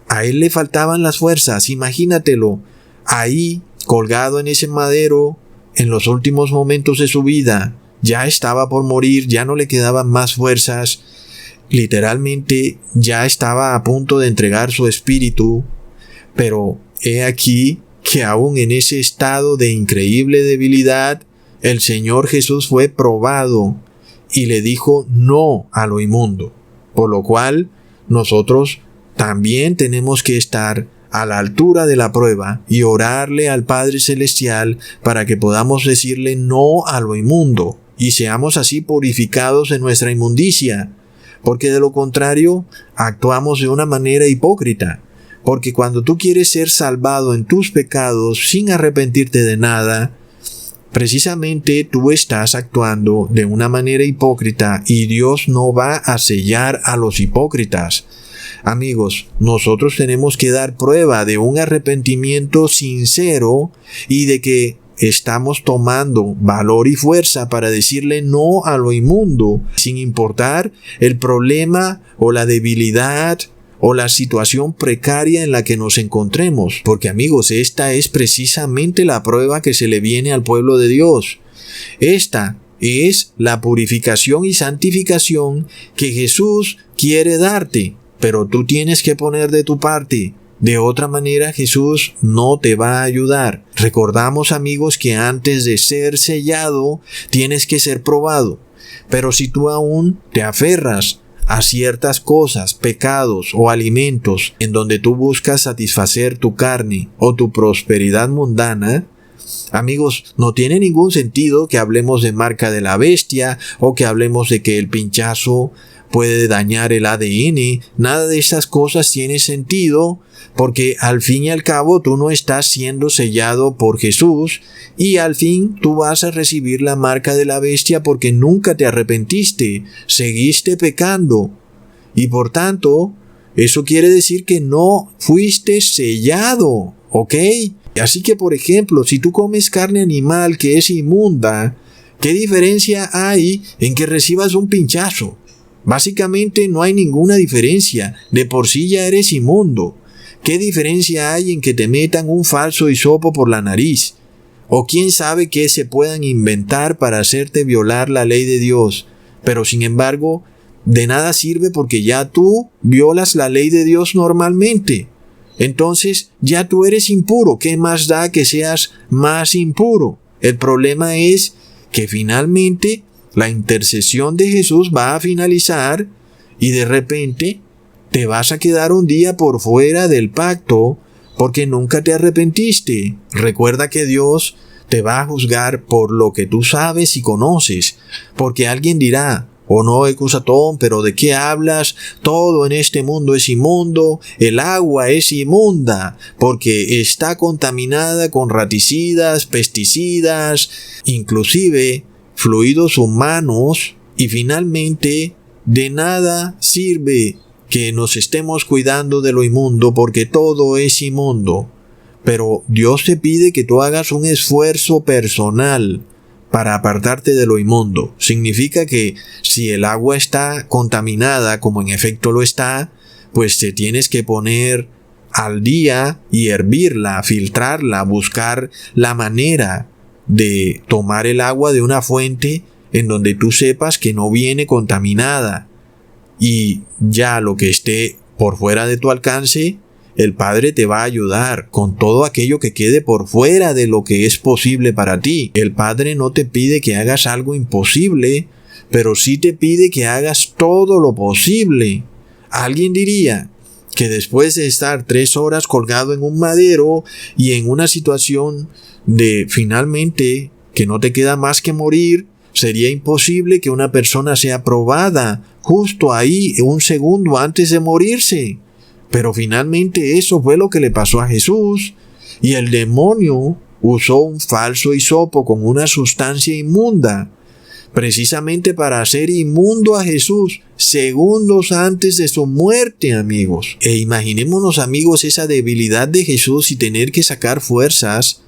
A Él le faltaban las fuerzas, imagínatelo, ahí colgado en ese madero, en los últimos momentos de su vida, ya estaba por morir, ya no le quedaban más fuerzas, literalmente ya estaba a punto de entregar su espíritu, pero he aquí que aún en ese estado de increíble debilidad, el Señor Jesús fue probado y le dijo no a lo inmundo, por lo cual nosotros también tenemos que estar a la altura de la prueba y orarle al Padre Celestial para que podamos decirle no a lo inmundo y seamos así purificados de nuestra inmundicia, porque de lo contrario actuamos de una manera hipócrita, porque cuando tú quieres ser salvado en tus pecados sin arrepentirte de nada, precisamente tú estás actuando de una manera hipócrita y Dios no va a sellar a los hipócritas. Amigos, nosotros tenemos que dar prueba de un arrepentimiento sincero y de que estamos tomando valor y fuerza para decirle no a lo inmundo, sin importar el problema o la debilidad o la situación precaria en la que nos encontremos. Porque, amigos, esta es precisamente la prueba que se le viene al pueblo de Dios. Esta es la purificación y santificación que Jesús quiere darte. Pero tú tienes que poner de tu parte. De otra manera, Jesús no te va a ayudar. Recordamos, amigos, que antes de ser sellado, tienes que ser probado. Pero si tú aún te aferras a ciertas cosas, pecados o alimentos en donde tú buscas satisfacer tu carne o tu prosperidad mundana, amigos, no tiene ningún sentido que hablemos de marca de la bestia o que hablemos de que el pinchazo puede dañar el ADN. Nada de esas cosas tiene sentido, porque al fin y al cabo tú no estás siendo sellado por Jesús y al fin tú vas a recibir la marca de la bestia porque nunca te arrepentiste, seguiste pecando y por tanto eso quiere decir que no fuiste sellado, ¿ok? Así que, por ejemplo, si tú comes carne animal que es inmunda, ¿qué diferencia hay en que recibas un pinchazo? Básicamente no hay ninguna diferencia, de por sí ya eres inmundo. ¿Qué diferencia hay en que te metan un falso hisopo por la nariz? O quién sabe qué se puedan inventar para hacerte violar la ley de Dios. Pero sin embargo, de nada sirve porque ya tú violas la ley de Dios normalmente. Entonces ya tú eres impuro. ¿Qué más da que seas más impuro? El problema es que finalmente la intercesión de Jesús va a finalizar y de repente te vas a quedar un día por fuera del pacto porque nunca te arrepentiste. Recuerda que Dios te va a juzgar por lo que tú sabes y conoces, porque alguien dirá: «Oh no, Ecusatón, pero ¿de qué hablas? Todo en este mundo es inmundo, el agua es inmunda, porque está contaminada con raticidas, pesticidas, inclusive fluidos humanos, y finalmente de nada sirve que nos estemos cuidando de lo inmundo porque todo es inmundo». Pero Dios te pide que tú hagas un esfuerzo personal para apartarte de lo inmundo. Significa que si el agua está contaminada, como en efecto lo está, pues te tienes que poner al día y hervirla, filtrarla, buscar la manera de tomar el agua de una fuente en donde tú sepas que no viene contaminada. Y ya lo que esté por fuera de tu alcance, el Padre te va a ayudar con todo aquello que quede por fuera de lo que es posible para ti. El Padre no te pide que hagas algo imposible, pero sí te pide que hagas todo lo posible. Alguien diría que después de estar 3 horas colgado en un madero y en una situación de finalmente que no te queda más que morir, sería imposible que una persona sea probada justo ahí, un segundo antes de morirse. Pero finalmente eso fue lo que le pasó a Jesús, y el demonio usó un falso hisopo con una sustancia inmunda, precisamente para hacer inmundo a Jesús segundos antes de su muerte, amigos. E imaginémonos, amigos, esa debilidad de Jesús y tener que sacar fuerzas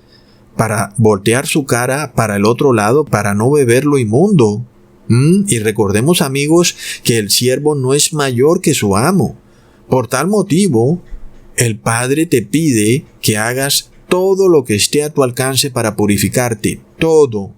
para voltear su cara para el otro lado para no beber lo inmundo. Y recordemos, amigos, que el siervo no es mayor que su amo. Por tal motivo, el Padre te pide que hagas todo lo que esté a tu alcance para purificarte, todo.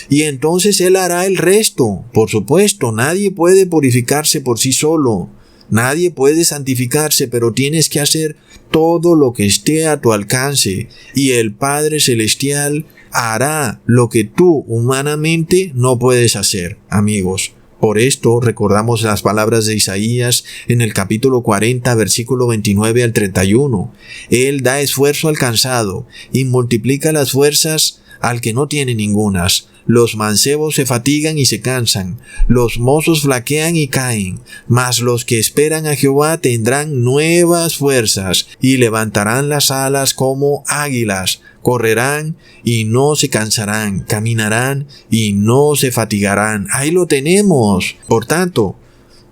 Y entonces Él hará el resto. Por supuesto, nadie puede purificarse por sí solo. Nadie puede santificarse, pero tienes que hacer todo lo que esté a tu alcance. Y el Padre Celestial hará lo que tú humanamente no puedes hacer, amigos. Por esto recordamos las palabras de Isaías en el capítulo 40, versículo 29 al 31. Él da esfuerzo al cansado y multiplica las fuerzas al que no tiene ningunas. Los mancebos se fatigan y se cansan, los mozos flaquean y caen, mas los que esperan a Jehová tendrán nuevas fuerzas y levantarán las alas como águilas, correrán y no se cansarán, caminarán y no se fatigarán. Ahí lo tenemos. Por tanto,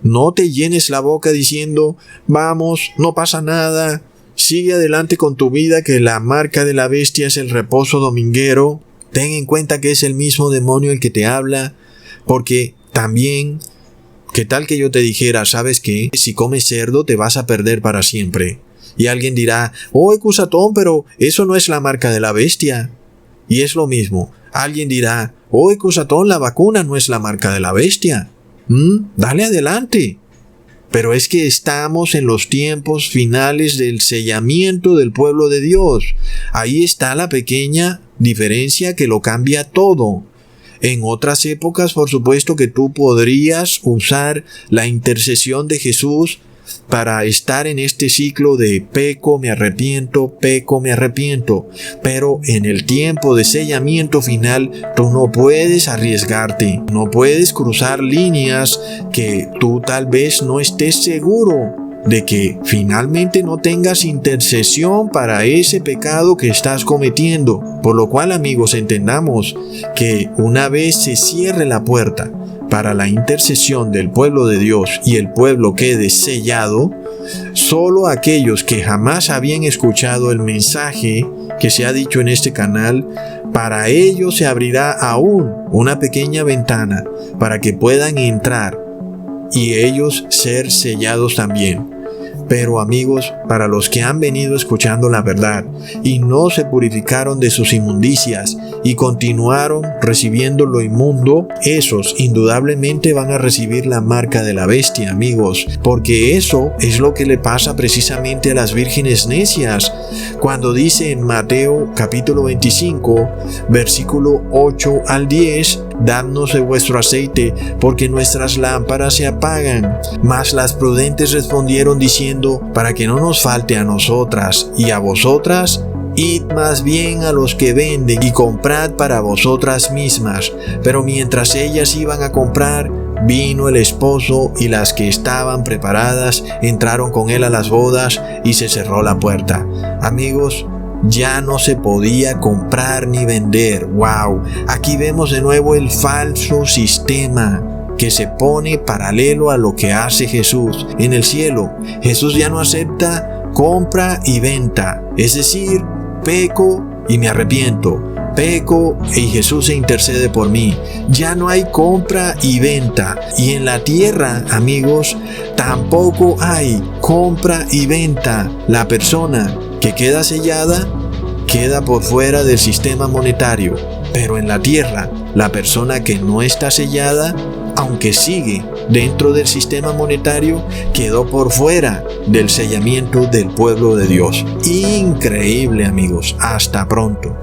no te llenes la boca diciendo: vamos, no pasa nada, sigue adelante con tu vida, que la marca de la bestia es el reposo dominguero. Ten en cuenta que es el mismo demonio el que te habla, porque también, ¿qué tal que yo te dijera: sabes qué? Si comes cerdo te vas a perder para siempre? Y alguien dirá: oh, Ecusatón, pero eso no es la marca de la bestia. Y es lo mismo. Alguien dirá: oh, Ecusatón, la vacuna no es la marca de la bestia. Dale adelante. Pero es que estamos en los tiempos finales del sellamiento del pueblo de Dios. Ahí está la pequeña diferencia que lo cambia todo. En otras épocas, por supuesto que tú podrías usar la intercesión de Jesús para estar en este ciclo de peco, me arrepiento, pero en el tiempo de sellamiento final tú no puedes arriesgarte, no puedes cruzar líneas que tú tal vez no estés seguro de que finalmente no tengas intercesión para ese pecado que estás cometiendo. Por lo cual, amigos, entendamos que una vez se cierre la puerta para la intercesión del pueblo de Dios y el pueblo quede sellado, solo aquellos que jamás habían escuchado el mensaje que se ha dicho en este canal, para ellos se abrirá aún una pequeña ventana para que puedan entrar y ellos ser sellados también. Pero, amigos, para los que han venido escuchando la verdad y no se purificaron de sus inmundicias y continuaron recibiendo lo inmundo, esos indudablemente van a recibir la marca de la bestia, amigos, porque eso es lo que le pasa precisamente a las vírgenes necias, cuando dice en Mateo capítulo 25, versículo 8 al 10, dadnos de vuestro aceite, porque nuestras lámparas se apagan. Mas las prudentes respondieron diciendo, para que no nos falte a nosotras y a vosotras, id más bien a los que venden y comprad para vosotras mismas. Pero mientras ellas iban a comprar, vino el esposo, y las que estaban preparadas entraron con él a las bodas, y se cerró la puerta. Amigos, ya no se podía comprar ni vender. ¡Wow! Aquí vemos de nuevo el falso sistema que se pone paralelo a lo que hace Jesús. En el cielo, Jesús ya no acepta compra y venta, es decir, peco y me arrepiento, peco y Jesús se intercede por mí. Ya no hay compra y venta. Y en la tierra, amigos, tampoco hay compra y venta. La persona que queda sellada queda por fuera del sistema monetario. Pero en la tierra, la persona que no está sellada, aunque sigue dentro del sistema monetario, quedó por fuera del sellamiento del pueblo de Dios. Increíble, amigos. Hasta pronto.